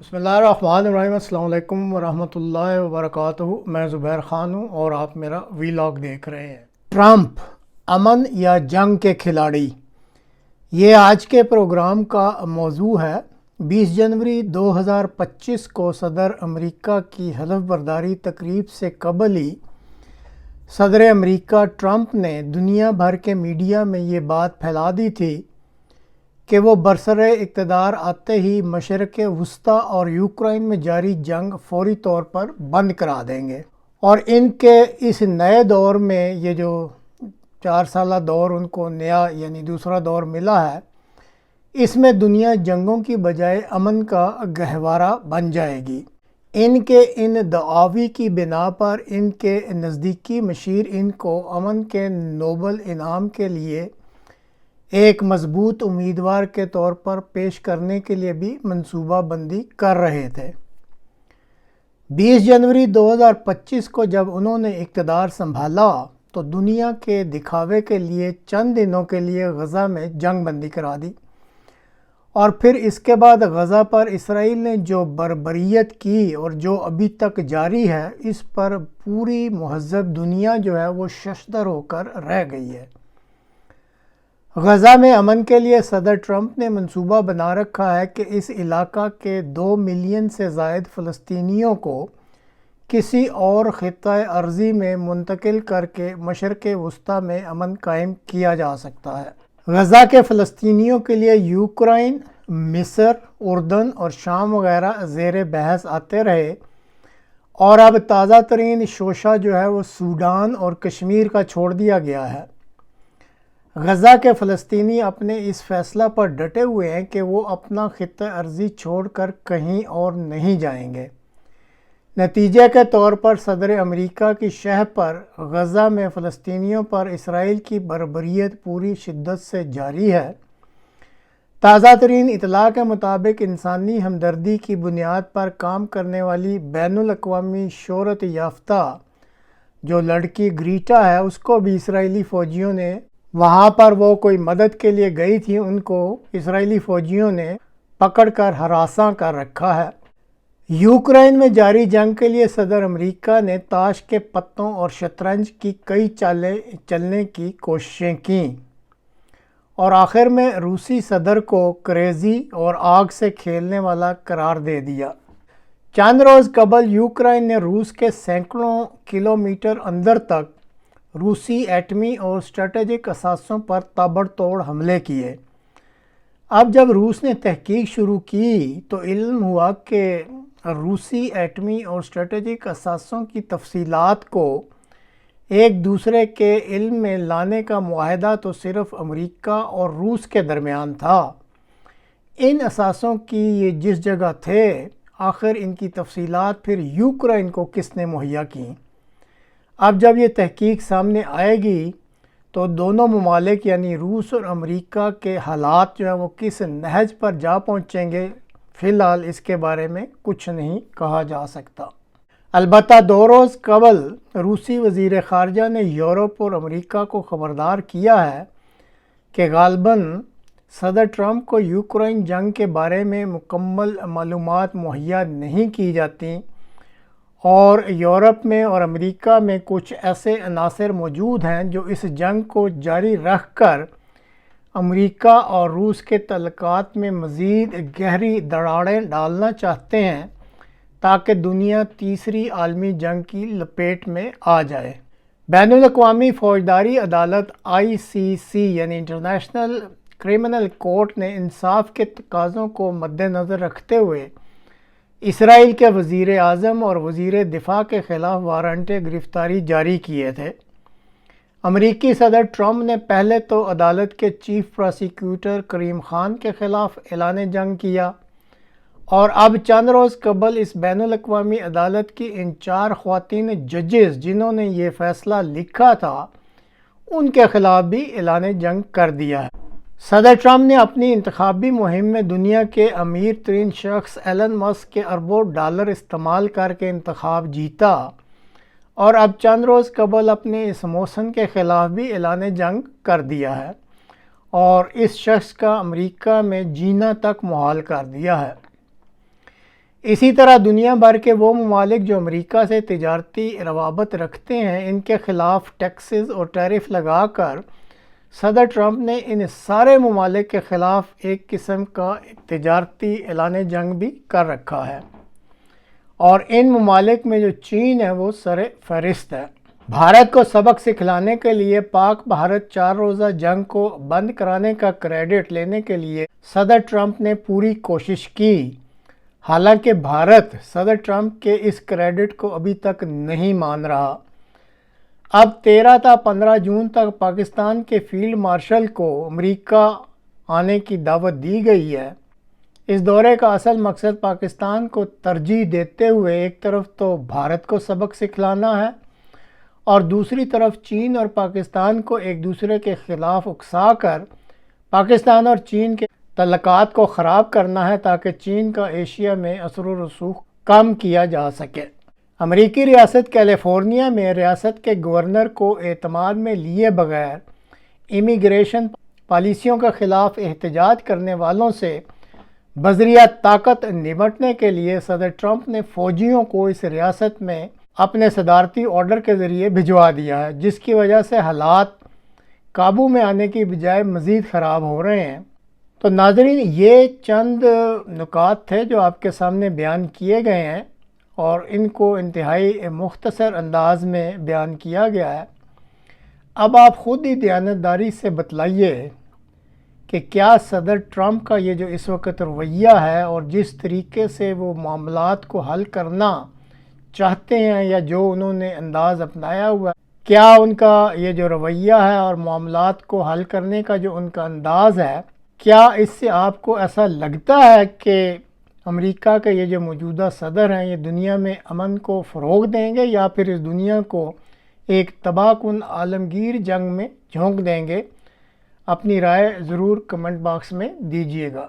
بسم اللہ الرحمن الرحیم۔ السلام علیکم ورحمۃ اللہ وبرکاتہ۔ میں زبیر خان ہوں اور آپ میرا ویلاگ دیکھ رہے ہیں۔ ٹرمپ امن یا جنگ کے کھلاڑی، یہ آج کے پروگرام کا موضوع ہے۔ 20 جنوری 2025 کو صدر امریکہ کی حلف برداری تقریب سے قبل ہی صدر امریکہ ٹرمپ نے دنیا بھر کے میڈیا میں یہ بات پھیلا دی تھی کہ وہ برسر اقتدار آتے ہی مشرق وسطیٰ اور یوکرائن میں جاری جنگ فوری طور پر بند کرا دیں گے، اور ان کے اس نئے دور میں یہ جو 4 سالہ دور ان کو نیا یعنی دوسرا دور ملا ہے، اس میں دنیا جنگوں کی بجائے امن کا گہوارہ بن جائے گی۔ ان کے ان دعاوی کی بنا پر ان کے نزدیکی مشیر ان کو امن کے نوبل انعام کے لیے ایک مضبوط امیدوار کے طور پر پیش کرنے کے لیے بھی منصوبہ بندی کر رہے تھے۔ 20 جنوری 2025 کو جب انہوں نے اقتدار سنبھالا تو دنیا کے دکھاوے کے لیے چند دنوں کے لیے غزہ میں جنگ بندی کرا دی، اور پھر اس کے بعد غزہ پر اسرائیل نے جو بربریت کی اور جو ابھی تک جاری ہے، اس پر پوری مہذب دنیا جو ہے وہ ششدر ہو کر رہ گئی ہے۔ غزہ میں امن کے لیے صدر ٹرمپ نے منصوبہ بنا رکھا ہے کہ اس علاقہ کے 2 ملین سے زائد فلسطینیوں کو کسی اور خطہ ارضی میں منتقل کر کے مشرق وسطیٰ میں امن قائم کیا جا سکتا ہے۔ غزہ کے فلسطینیوں کے لیے یوکرائن، مصر، اردن اور شام وغیرہ زیر بحث آتے رہے، اور اب تازہ ترین شوشہ جو ہے وہ سوڈان اور کشمیر کا چھوڑ دیا گیا ہے۔ غزہ کے فلسطینی اپنے اس فیصلہ پر ڈٹے ہوئے ہیں کہ وہ اپنا خطہ ارضی چھوڑ کر کہیں اور نہیں جائیں گے۔ نتیجے کے طور پر صدر امریکہ کی شہ پر غزہ میں فلسطینیوں پر اسرائیل کی بربریت پوری شدت سے جاری ہے۔ تازہ ترین اطلاع کے مطابق انسانی ہمدردی کی بنیاد پر کام کرنے والی بین الاقوامی شہرت یافتہ جو لڑکی گریٹا ہے، اس کو بھی اسرائیلی فوجیوں نے وہاں پر وہ کوئی مدد کے لیے گئی تھی، ان کو اسرائیلی فوجیوں نے پکڑ کر ہراساں کر رکھا ہے۔ یوکرائن میں جاری جنگ کے لیے صدر امریکہ نے تاش کے پتوں اور شطرنج کی کئی چالیں چلنے کی کوششیں کیں، اور آخر میں روسی صدر کو کریزی اور آگ سے کھیلنے والا قرار دے دیا۔ چند روز قبل یوکرائن نے روس کے سینکڑوں کلومیٹر اندر تک روسی ایٹمی اور اسٹریٹجک اثاثوں پر تابڑ توڑ حملے کیے۔ اب جب روس نے تحقیق شروع کی تو علم ہوا کہ روسی ایٹمی اور اسٹریٹجک اثاثوں کی تفصیلات کو ایک دوسرے کے علم میں لانے کا معاہدہ تو صرف امریکہ اور روس کے درمیان تھا۔ ان اثاثوں کی یہ جس جگہ تھے، آخر ان کی تفصیلات پھر یوکرائن کو کس نے مہیا کیں؟ اب جب یہ تحقیق سامنے آئے گی تو دونوں ممالک یعنی روس اور امریکہ کے حالات جو ہیں وہ کس نہج پر جا پہنچیں گے، فی الحال اس کے بارے میں کچھ نہیں کہا جا سکتا۔ البتہ 2 روز قبل روسی وزیر خارجہ نے یورپ اور امریکہ کو خبردار کیا ہے کہ غالباً صدر ٹرمپ کو یوکرائن جنگ کے بارے میں مکمل معلومات مہیا نہیں کی جاتی، اور یورپ میں اور امریکہ میں کچھ ایسے عناصر موجود ہیں جو اس جنگ کو جاری رکھ کر امریکہ اور روس کے تعلقات میں مزید گہری دراڑیں ڈالنا چاہتے ہیں تاکہ دنیا تیسری عالمی جنگ کی لپیٹ میں آ جائے۔ بین الاقوامی فوجداری عدالت ICC یعنی انٹرنیشنل کرمنل کورٹ نے انصاف کے تقاضوں کو مد نظر رکھتے ہوئے اسرائیل کے وزیر اعظم اور وزیر دفاع کے خلاف وارنٹ گرفتاری جاری کیے تھے۔ امریکی صدر ٹرمپ نے پہلے تو عدالت کے چیف پراسیکیوٹر کریم خان کے خلاف اعلان جنگ کیا، اور اب چند روز قبل اس بین الاقوامی عدالت کی ان 4 خواتین ججز جنہوں نے یہ فیصلہ لکھا تھا، ان کے خلاف بھی اعلان جنگ کر دیا ہے۔ صدر ٹرمپ نے اپنی انتخابی مہم میں دنیا کے امیر ترین شخص ایلن مسک کے اربوں ڈالر استعمال کر کے انتخاب جیتا، اور اب چند روز قبل اپنے اس موشن کے خلاف بھی اعلان جنگ کر دیا ہے، اور اس شخص کا امریکہ میں جینا تک محال کر دیا ہے۔ اسی طرح دنیا بھر کے وہ ممالک جو امریکہ سے تجارتی روابط رکھتے ہیں، ان کے خلاف ٹیکسز اور ٹیرف لگا کر صدر ٹرمپ نے ان سارے ممالک کے خلاف ایک قسم کا تجارتی اعلان جنگ بھی کر رکھا ہے، اور ان ممالک میں جو چین ہے وہ سر فہرست ہے۔ بھارت کو سبق سکھلانے کے لیے پاک بھارت 4 روزہ جنگ کو بند کرانے کا کریڈٹ لینے کے لیے صدر ٹرمپ نے پوری کوشش کی، حالانکہ بھارت صدر ٹرمپ کے اس کریڈٹ کو ابھی تک نہیں مان رہا۔ اب 13 تا 15 جون تک پاکستان کے فیلڈ مارشل کو امریکہ آنے کی دعوت دی گئی ہے۔ اس دورے کا اصل مقصد پاکستان کو ترجیح دیتے ہوئے ایک طرف تو بھارت کو سبق سکھلانا ہے، اور دوسری طرف چین اور پاکستان کو ایک دوسرے کے خلاف اکسا کر پاکستان اور چین کے تعلقات کو خراب کرنا ہے، تاکہ چین کا ایشیا میں اثر و رسوخ کم کیا جا سکے۔ امریکی ریاست کیلیفورنیا میں ریاست کے گورنر کو اعتماد میں لیے بغیر امیگریشن پالیسیوں کے خلاف احتجاج کرنے والوں سے بذریعہ طاقت نمٹنے کے لیے صدر ٹرمپ نے فوجیوں کو اس ریاست میں اپنے صدارتی آرڈر کے ذریعے بھجوا دیا ہے، جس کی وجہ سے حالات قابو میں آنے کی بجائے مزید خراب ہو رہے ہیں۔ تو ناظرین، یہ چند نکات تھے جو آپ کے سامنے بیان کیے گئے ہیں، اور ان کو انتہائی مختصر انداز میں بیان کیا گیا ہے۔ اب آپ خود ہی دیانتداری سے بتلائیے کہ کیا صدر ٹرمپ کا یہ جو اس وقت رویہ ہے، اور جس طریقے سے وہ معاملات کو حل کرنا چاہتے ہیں، یا جو انہوں نے انداز اپنایا ہوا ہے، کیا ان کا یہ جو رویہ ہے اور معاملات کو حل کرنے کا جو ان کا انداز ہے، کیا اس سے آپ کو ایسا لگتا ہے کہ امریکہ کے یہ جو موجودہ صدر ہیں یہ دنیا میں امن کو فروغ دیں گے، یا پھر اس دنیا کو ایک تباہ کن عالمگیر جنگ میں جھونک دیں گے؟ اپنی رائے ضرور کمنٹ باکس میں دیجیے گا۔